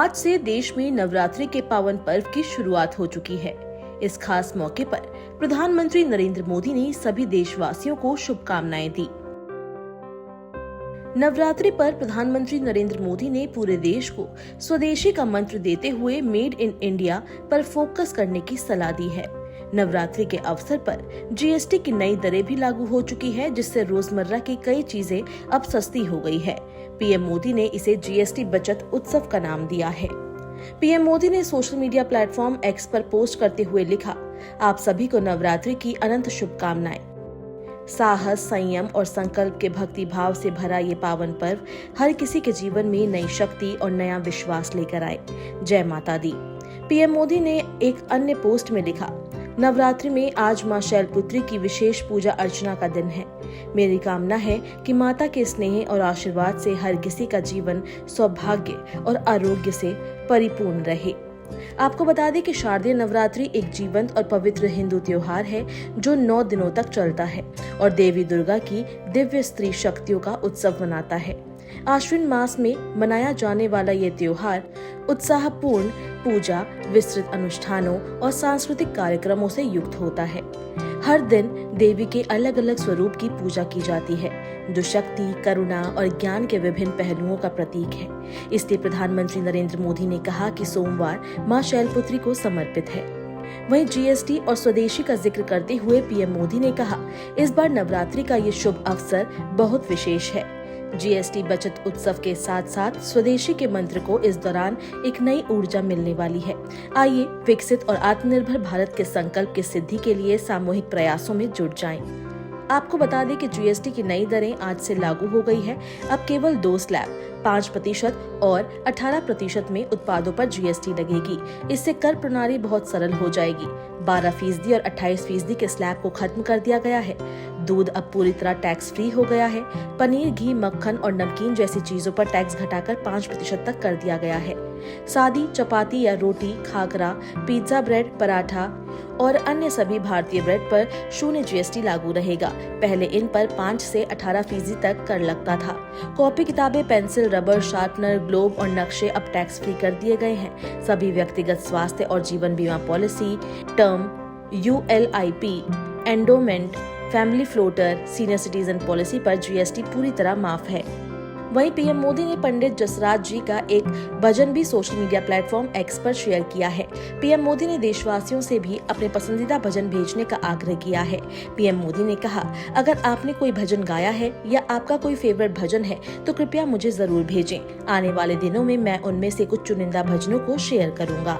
आज से देश में नवरात्रि के पावन पर्व की शुरुआत हो चुकी है। इस खास मौके पर प्रधानमंत्री नरेंद्र मोदी ने सभी देशवासियों को शुभकामनाएं दी। नवरात्रि पर प्रधानमंत्री नरेंद्र मोदी ने पूरे देश को स्वदेशी का मंत्र देते हुए मेड इन इंडिया पर फोकस करने की सलाह दी है। नवरात्रि के अवसर पर जीएसटी की नई दरें भी लागू हो चुकी है, जिससे रोजमर्रा की कई चीजें अब सस्ती हो गई है। पीएम मोदी ने इसे जीएसटी बचत उत्सव का नाम दिया है। पीएम मोदी ने सोशल मीडिया प्लेटफॉर्म एक्स पर पोस्ट करते हुए लिखा, आप सभी को नवरात्रि की अनंत शुभकामनाएं। साहस, संयम और संकल्प के भक्ति भाव से भरा ये पावन पर्व हर किसी के जीवन में नई शक्ति और नया विश्वास लेकर आए। जय माता दी। पीएम मोदी ने एक अन्य पोस्ट में लिखा, नवरात्रि में आज मां शैलपुत्री की विशेष पूजा अर्चना का दिन है। मेरी कामना है कि माता के स्नेह और आशीर्वाद से हर किसी का जीवन सौभाग्य और आरोग्य से परिपूर्ण रहे। आपको बता दें कि शारदीय नवरात्रि एक जीवंत और पवित्र हिंदू त्योहार है जो 9 दिनों तक चलता है और देवी दुर्गा की दिव्य स्त्री शक्तियों का उत्सव मनाता है। आश्विन मास में मनाया जाने वाला ये त्योहार उत्साहपूर्ण पूजा, विस्तृत अनुष्ठानों और सांस्कृतिक कार्यक्रमों से युक्त होता है। हर दिन देवी के अलग अलग स्वरूप की पूजा की जाती है, जो शक्ति, करुणा और ज्ञान के विभिन्न पहलुओं का प्रतीक है। इसलिए प्रधानमंत्री नरेंद्र मोदी ने कहा कि सोमवार मां शैलपुत्री को समर्पित है। वहीं जीएसटी और स्वदेशी का जिक्र करते हुए पीएम मोदी ने कहा, इस बार नवरात्रि का ये शुभ अवसर बहुत विशेष है। जीएसटी बचत उत्सव के साथ साथ स्वदेशी के मंत्र को इस दौरान एक नई ऊर्जा मिलने वाली है। आइए विकसित और आत्मनिर्भर भारत के संकल्प की सिद्धि के लिए सामूहिक प्रयासों में जुट जाएं। आपको बता दें कि जीएसटी की नई दरें आज से लागू हो गई है। अब केवल 2 स्लैब 5% और 18% में उत्पादों पर जीएसटी लगेगी। इससे कर प्रणाली बहुत सरल हो जाएगी। 12% और 28% के स्लैब को खत्म कर दिया गया है। दूध अब पूरी तरह टैक्स फ्री हो गया है। पनीर, घी, मक्खन और नमकीन जैसी चीजों पर टैक्स घटाकर 5% तक कर दिया गया है। सादी, चपाती या रोटी, खाकरा, पिज्जा, ब्रेड, पराठा और अन्य सभी भारतीय ब्रेड पर 0 जीएसटी लागू रहेगा। पहले इन पर 5 से 18% तक कर लगता था। कॉपी किताबें, पेंसिल, रबर, शार्पनर, ग्लोब और नक्शे अब टैक्स फ्री कर दिए गए हैं। सभी व्यक्तिगत स्वास्थ्य और जीवन बीमा policy, term, ULIP, endowment, family floater, senior citizen policy पर जीएसटी पूरी तरह माफ है। वहीं पीएम मोदी ने पंडित जसराज जी का एक भजन भी सोशल मीडिया प्लेटफॉर्म एक्स पर शेयर किया है। पीएम मोदी ने देशवासियों से भी अपने पसंदीदा भजन भेजने का आग्रह किया है। पीएम मोदी ने कहा, अगर आपने कोई भजन गाया है या आपका कोई फेवरेट भजन है तो कृपया मुझे जरूर भेजें। आने वाले दिनों में मैं उनमें से कुछ चुनिंदा भजनों को शेयर करूंगा।